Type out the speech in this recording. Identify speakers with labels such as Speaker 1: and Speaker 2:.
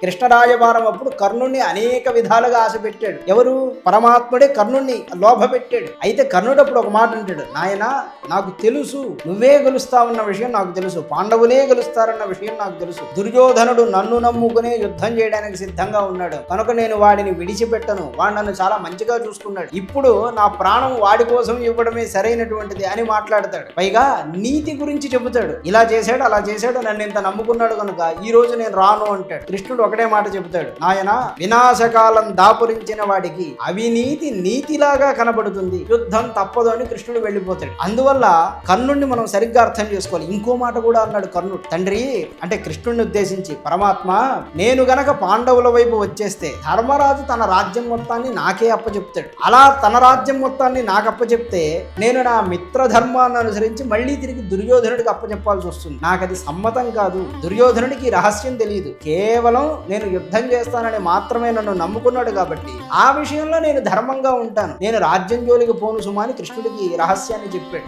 Speaker 1: కృష్ణరాయబారం అప్పుడు కర్ణుణ్ణి అనేక విధాలుగా ఆశ పెట్టాడు. ఎవరు? పరమాత్ముడే కర్ణుణ్ణి లోభ పెట్టాడు. అయితే కర్ణుడు అప్పుడు ఒక మాట అంటాడు, నాయనా నాకు తెలుసు నువ్వే గెలుస్తావన్న విషయం నాకు తెలుసు, పాండవులే గెలుస్తారన్న విషయం నాకు తెలుసు. దుర్యోధనుడు నన్ను నమ్ముకునే యుద్ధం చేయడానికి సిద్ధంగా ఉన్నాడు కనుక నేను వాడిని విడిచిపెట్టను. వాడు నన్ను చాలా మంచిగా చూసుకున్నాడు. ఇప్పుడు నా ప్రాణం వాడి కోసం ఇవ్వడమే సరైనటువంటిది అని మాట్లాడతాడు. పైగా నీతి గురించి చెబుతాడు. ఇలా చేశాడు అలా చేశాడు, నన్ను ఇంత నమ్ముకున్నాడు కనుక ఈ రోజు నేను రాను అంటాడు. కృష్ణుడు ఒకటే మాట చెబుతాడు, నాయన వినాశకాలం దాపురించిన వాడికి అవినీతి నీతిలాగా కనబడుతుంది, యుద్ధం తప్పదు అని కృష్ణుడు వెళ్ళిపోతాడు. అందువల్ల కర్ణుడిని మనం సరిగ్గా అర్థం చేసుకోవాలి. ఇంకో మాట కూడా అన్నాడు కర్ణుడు, తండ్రి అంటే కృష్ణుడిని ఉద్దేశించి, పరమాత్మ నేను గనక పాండవుల వైపు వచ్చేస్తే ధర్మరాజు తన రాజ్యం మొత్తాన్ని నాకే అప్పచెప్తాడు. అలా తన రాజ్యం మొత్తాన్ని నాకు అప్పచెప్తే నేను నా మిత్రధర్మాన్ని అనుసరించి మళ్ళీ తిరిగి దుర్యోధనుడికి అప్పచెప్పాల్సి వస్తుంది. నాకు అది సమ్మతం కాదు. దుర్యోధనుడికి రహస్యం తెలియదు, కేవలం నేను యుద్ధం చేస్తానని మాత్రమే నన్ను నమ్ముకున్నాడు కాబట్టి ఆ విషయంలో నేను ధర్మంగా ఉంటాను, నేను రాజ్యం జోలికి పోను సుమా అని కృష్ణుడికి రహస్యాన్ని చెప్పాడు.